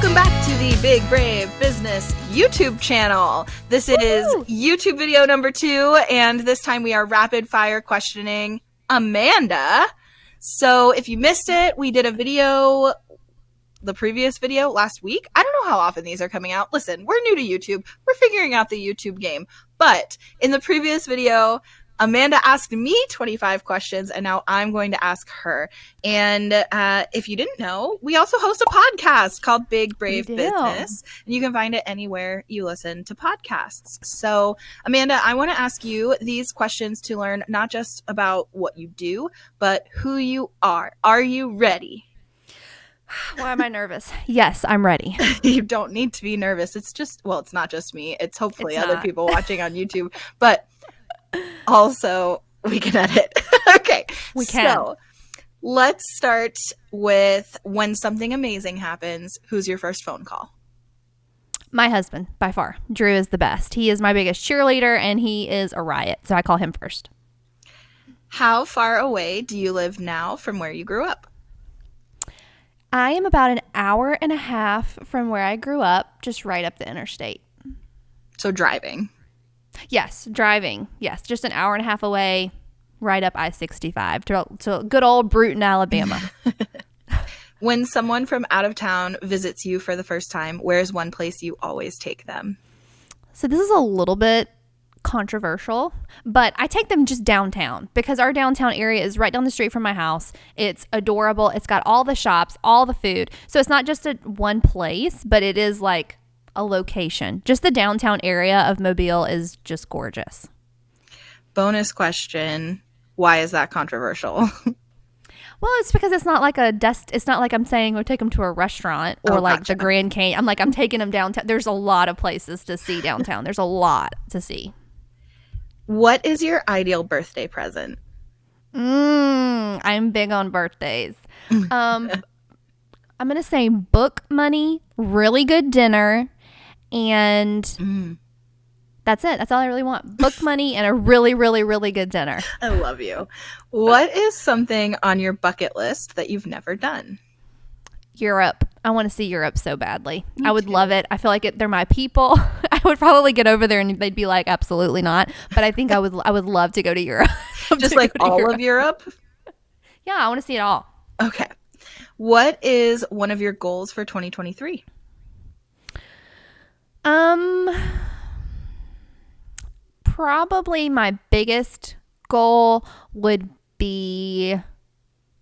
Welcome back to the Big Brave Business YouTube channel. This is YouTube video number 2, and this time we are rapid fire questioning Amanda. So if you missed it, we did a video, the previous video last week. I don't know how often these are coming out. Listen, we're new to YouTube. We're figuring out the YouTube game. But in the previous video, Amanda asked me 25 questions, and now I'm going to ask her. And if you didn't know, we also host a podcast called Big Brave Business, and you can find it anywhere you listen to podcasts. So, Amanda, I want to ask you these questions to learn not just about what you do, but who you are. Are you ready? Why am I nervous? Yes, I'm ready. You don't need to be nervous. It's just, well, it's not just me. It's hopefully other people watching on YouTube. But also, we can edit. Okay. We can. So, let's start with when something amazing happens. Who's your first phone call? My husband, by far. Drew is the best. He is my biggest cheerleader, and he is a riot. So I call him first. How far away do you live now from where you grew up? I am about an hour and a half from where I grew up, just right up the interstate. So driving. Yes, driving. Yes, just an hour and a half away, right up I-65 to good old Bruton, Alabama. When someone from out of town visits you for the first time, where's one place you always take them? So this is a little bit controversial, but I take them just downtown because our downtown area is right down the street from my house. It's adorable. It's got all the shops, all the food. So it's not just one place, but it is like a location. Just the downtown area of Mobile is just gorgeous. Bonus question. Why is that controversial? Well, it's because it's not like it's not like I'm saying we'll take them to a restaurant or the Grand Canyon. I'm taking them downtown. There's a lot of places to see downtown. There's a lot to see. What is your ideal birthday present? I'm big on birthdays. I'm going to say book money, really good dinner, and that's it. That's all I really want. Book money and a really, really, really good dinner. I love you. What is something on your bucket list that you've never done? Europe. I want to see Europe so badly. I would love it. I feel like they're my people. I would probably get over there and they'd be like, absolutely not. But I think I would love to go to Europe. Just like all of Europe? Yeah, I want to see it all. Okay. What is one of your goals for 2023? Probably my biggest goal would be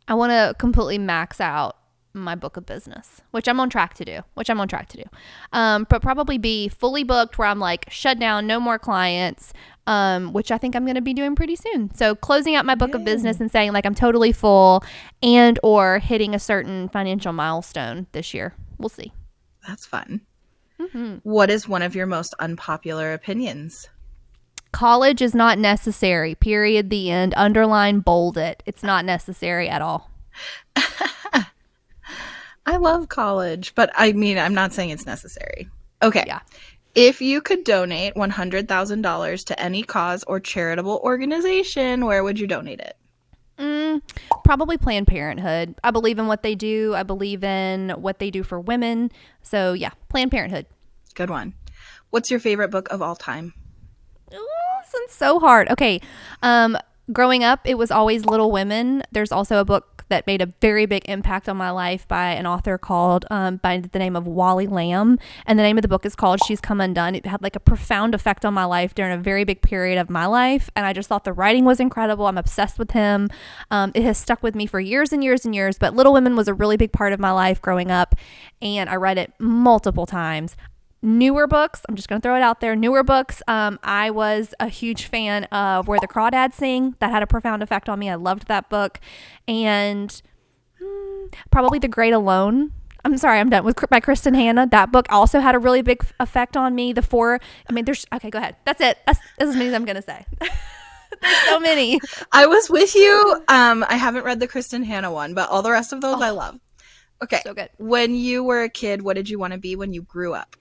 I want to completely max out my book of business, which I'm on track to do. But probably be fully booked where I'm like shut down, no more clients, which I think I'm going to be doing pretty soon. So closing out my book of business and saying like I'm totally full and or hitting a certain financial milestone this year. We'll see. That's fun. Mm-hmm. What is one of your most unpopular opinions? College is not necessary. Period. The end. Underline, bold it. It's not necessary at all. I love college, but I mean, I'm not saying it's necessary. Okay. Yeah. If you could donate $100,000 to any cause or charitable organization, where would you donate it? Probably Planned Parenthood. I believe in what they do. I believe in what they do for women. So yeah, Planned Parenthood. Good one. What's your favorite book of all time? Oh, this one's so hard. Okay. Growing up, it was always Little Women. There's also a book that made a very big impact on my life by an author called by the name of Wally Lamb, and the name of the book is called She's Come Undone. It had like a profound effect on my life during a very big period of my life, and I just thought the writing was incredible. I'm obsessed with him. It has stuck with me for years and years and years, but Little Women was a really big part of my life growing up, and I read it multiple times. Newer books, I'm just going to throw it out there. Newer books, I was a huge fan of Where the Crawdads Sing. That had a profound effect on me. I loved that book. And probably The Great Alone. I'm sorry, I'm done. By Kristen Hanna. That book also had a really big effect on me. Okay, go ahead. That's it. That's as many as I'm going to say. There's so many. I was with you. I haven't read the Kristen Hanna one, but all the rest of those I love. Okay. So good. When you were a kid, what did you want to be when you grew up?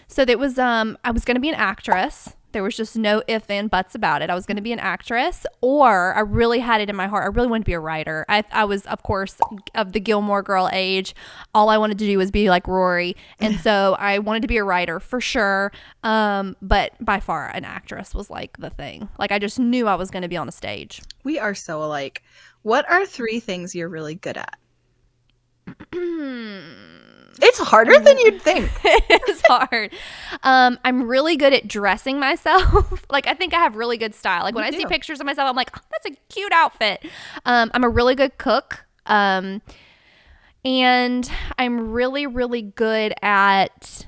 So there was I was going to be an actress. There was just no ifs and buts about it. I was going to be an actress, or I really had it in my heart. I really wanted to be a writer. I was, of course, of the Gilmore Girl age. All I wanted to do was be like Rory. And so I wanted to be a writer for sure. But by far, an actress was like the thing. Like, I just knew I was going to be on a stage. We are so alike. What are 3 things you're really good at? It's harder than you'd think. It's hard. I'm really good at dressing myself. Like, I think I have really good style. Like, when I see pictures of myself, I'm like, oh, that's a cute outfit. I'm a really good cook. And I'm really, really good at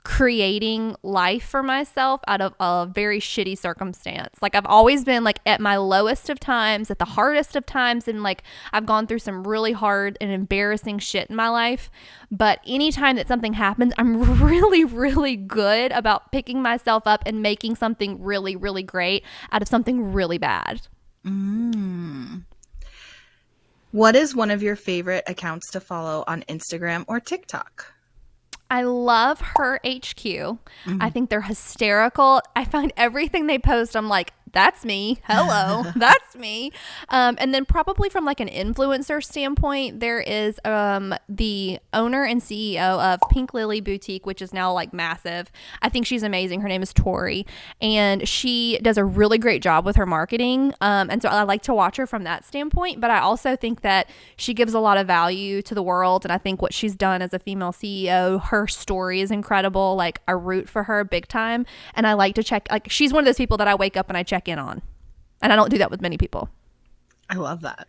creating life for myself out of a very shitty circumstance. Like, I've always been like at my lowest of times, at the hardest of times, and like I've gone through some really hard and embarrassing shit in my life. But anytime that something happens, I'm really, really good about picking myself up and making something really, really great out of something really bad. What is one of your favorite accounts to follow on Instagram or TikTok? I love Her HQ. I think they're hysterical. I find everything they post, I'm like, that's me. Hello, that's me. And then probably from like an influencer standpoint, there is the owner and CEO of Pink Lily Boutique, which is now like massive. I think she's amazing. Her name is Tori, and she does a really great job with her marketing. And so I like to watch her from that standpoint. But I also think that she gives a lot of value to the world. And I think what she's done as a female CEO, her story is incredible. Like, I root for her big time. And I like to check, like, she's one of those people that I wake up and I check in on. And I don't do that with many people. I love that.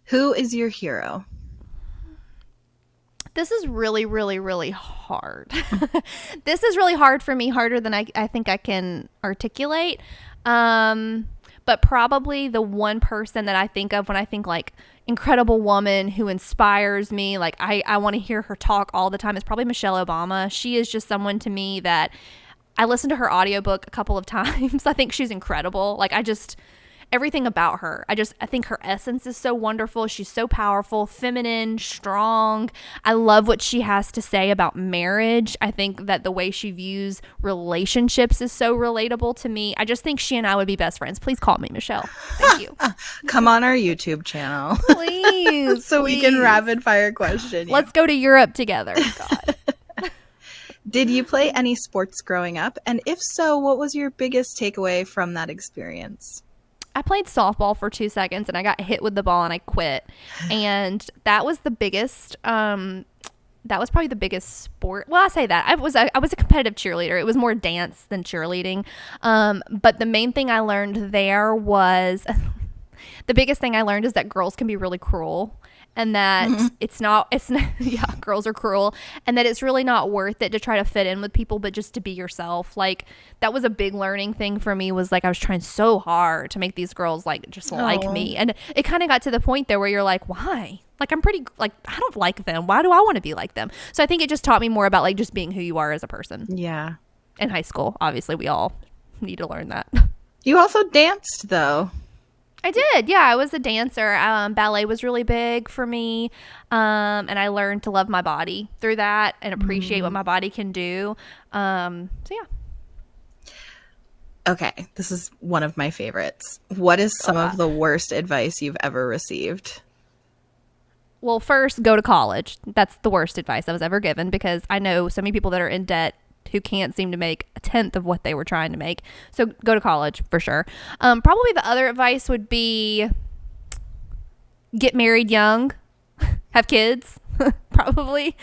Who is your hero? This is really, really, really hard. This is really hard for me, harder than I think I can articulate. But probably the one person that I think of when I think like incredible woman who inspires me, like I want to hear her talk all the time, is probably Michelle Obama. She is just someone to me that I listened to her audiobook a couple of times. I think she's incredible. Like, everything about her. I think her essence is so wonderful. She's so powerful, feminine, strong. I love what she has to say about marriage. I think that the way she views relationships is so relatable to me. I just think she and I would be best friends. Please call me Michelle. Thank you. Come on our YouTube channel. Please. So we can rapid fire question you. Let's go to Europe together. God. Did you play any sports growing up? And if so, what was your biggest takeaway from that experience? I played softball for 2 seconds and I got hit with the ball and I quit. And that was the biggest, that was probably the biggest sport. Well, I say that. I was a competitive cheerleader. It was more dance than cheerleading. But the main thing I learned there was, the biggest thing I learned is that girls can be really cruel. And that yeah, girls are cruel, and that it's really not worth it to try to fit in with people, but just to be yourself. Like, that was a big learning thing for me, was like, I was trying so hard to make these girls like, just like me. And it kind of got to the point there where you're like, why? Like, I'm pretty, like, I don't like them. Why do I want to be like them? So I think it just taught me more about like just being who you are as a person. Yeah. In high school, obviously, we all need to learn that. You also danced though. I did. Yeah, I was a dancer. Ballet was really big for me. And I learned to love my body through that and appreciate what my body can do. So, yeah. Okay, this is one of my favorites. What is some of the worst advice you've ever received? Well, first, go to college. That's the worst advice I was ever given, because I know so many people that are in debt who can't seem to make a tenth of what they were trying to make. So go to college for sure. Probably the other advice would be get married young, have kids, probably.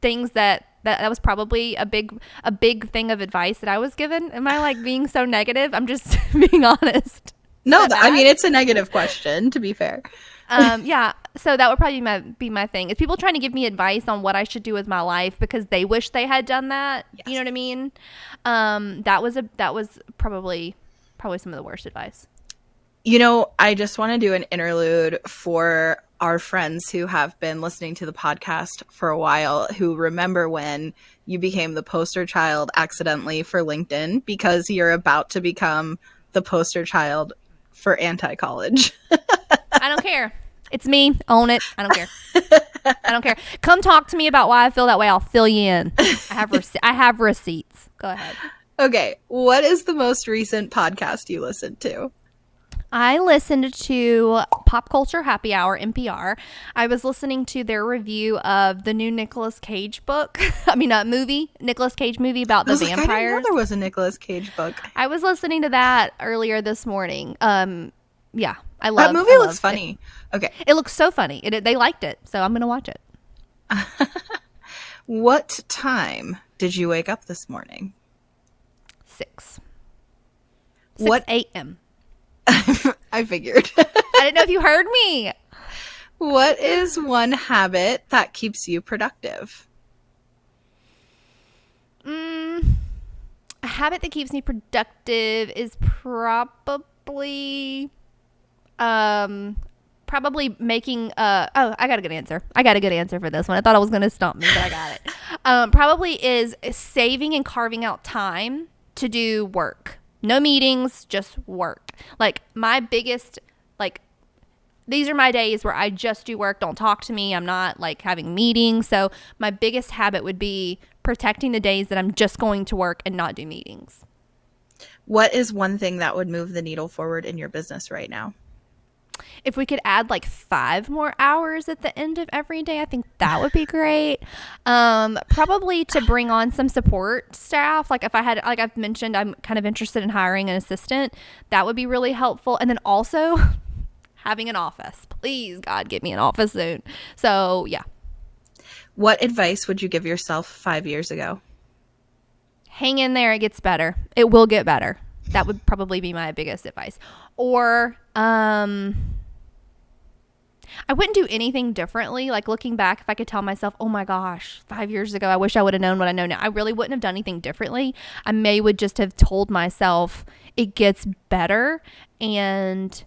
Things that was probably a big thing of advice that I was given. Am I like being so negative? I'm just being honest. No, I mean, it's a negative question, to be fair. Yeah, so that would probably be my thing. Is people trying to give me advice on what I should do with my life because they wish they had done that. Yes. You know what I mean? That was probably some of the worst advice. You know, I just want to do an interlude for our friends who have been listening to the podcast for a while, who remember when you became the poster child accidentally for LinkedIn, because you're about to become the poster child for anti-college. I don't care. It's me. Own it. I don't care. I don't care. Come talk to me about why I feel that way. I'll fill you in. I have receipts. Go ahead. Okay, what is the most recent podcast you listened to? I listened to Pop Culture Happy Hour, NPR. I was listening to their review of the new Nicolas Cage book. Movie. Nicolas Cage movie about the vampires. I didn't know there was a Nicolas Cage book. I was listening to that earlier this morning. Yeah, I love that movie. Looks funny. Okay, it looks so funny. They liked it, so I'm gonna watch it. What time did you wake up this morning? 6 What a.m. I figured. I didn't know if you heard me. What is one habit that keeps you productive? A habit that keeps me productive is probably making I got a good answer. I got a good answer for this one. I thought I was going to stump me, but I got it. Probably is saving and carving out time to do work. No meetings, just work. Like my biggest, these are my days where I just do work. Don't talk to me. I'm not having meetings. So my biggest habit would be protecting the days that I'm just going to work and not do meetings. What is one thing that would move the needle forward in your business right now? If we could add 5 more hours at the end of every day, I think that would be great. Probably to bring on some support staff. If I had, I've mentioned, I'm kind of interested in hiring an assistant. That would be really helpful. And then also having an office. Please, God, get me an office soon. So, yeah. What advice would you give yourself 5 years ago? Hang in there. It gets better. It will get better. That would probably be my biggest advice. Or I wouldn't do anything differently. Looking back, if I could tell myself, oh my gosh, 5 years ago, I wish I would have known what I know now. I really wouldn't have done anything differently. I would just have told myself it gets better, and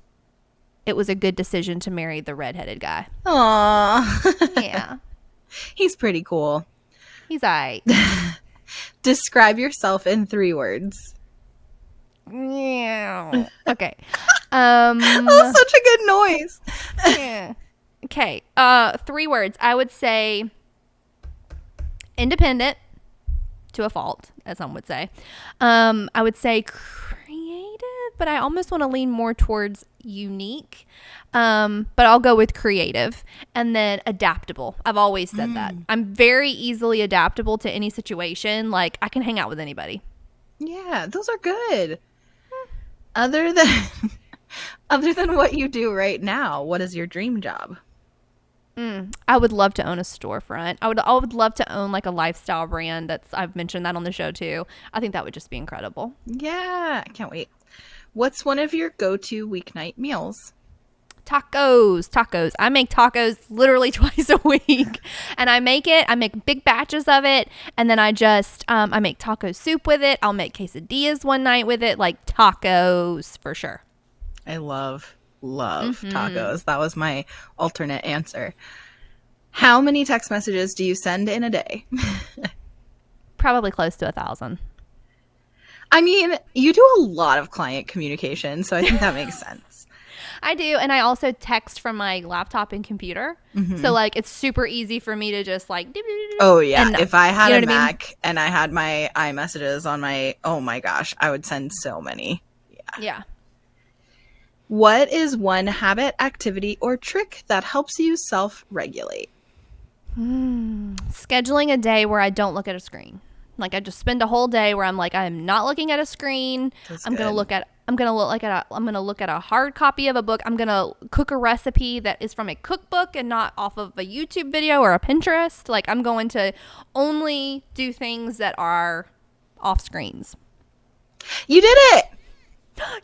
it was a good decision to marry the redheaded guy. Aww. Yeah. He's pretty cool. He's all right. Describe yourself in 3 words. Yeah. Okay. Oh, such a good noise. Yeah. Okay. 3 words. I would say independent to a fault, as some would say. I would say creative, but I almost want to lean more towards unique. But I'll go with creative. And then adaptable. I've always said that. I'm very easily adaptable to any situation. I can hang out with anybody. Yeah, those are good. Other than what you do right now, what is your dream job? I would love to own a storefront. I would love to own a lifestyle brand. I've mentioned that on the show too. I think that would just be incredible. Yeah, I can't wait. What's one of your go-to weeknight meals? Tacos. I make tacos literally twice a week, and I make big batches of it, and then I make taco soup with it. I'll make quesadillas one night with it. Tacos for sure. I love tacos. That was my alternate answer. How many text messages do you send in a day? Probably close to 1,000. You do a lot of client communication, so I think that makes sense. I do, and I also text from my laptop and computer. So it's super easy for me to just oh yeah, if I had a Mac and I had my iMessages on my, oh my gosh, I would send so many. Yeah. What is one habit, activity, or trick that helps you self-regulate? Scheduling a day where I don't look at a screen. I just spend a whole day where I'm I'm not looking at a screen. I'm gonna look at a hard copy of a book. I'm gonna cook a recipe that is from a cookbook and not off of a YouTube video or a Pinterest. I'm going to only do things that are off screens. You did it!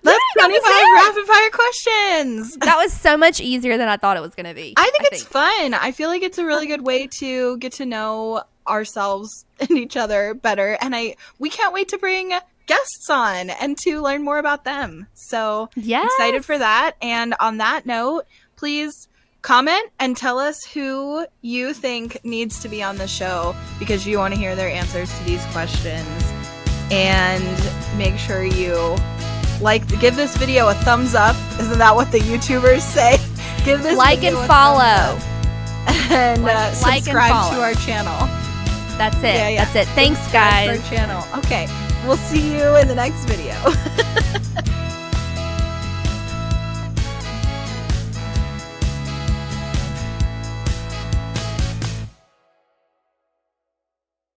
That's 25 rapid fire questions. That was so much easier than I thought it was going to be. I think it's fun. I feel like it's a really good way to get to know ourselves and each other better. And we can't wait to bring guests on and to learn more about them. So excited for that. And on that note, please comment and tell us who you think needs to be on the show because you want to hear their answers to these questions. And make sure you give this video a thumbs up. Isn't that what the YouTubers say? Give this like video and follow. And subscribe to our channel. That's it. Yeah, yeah. That's it. Thanks, Subscribe to guys. our channel. Okay. We'll see you in the next video.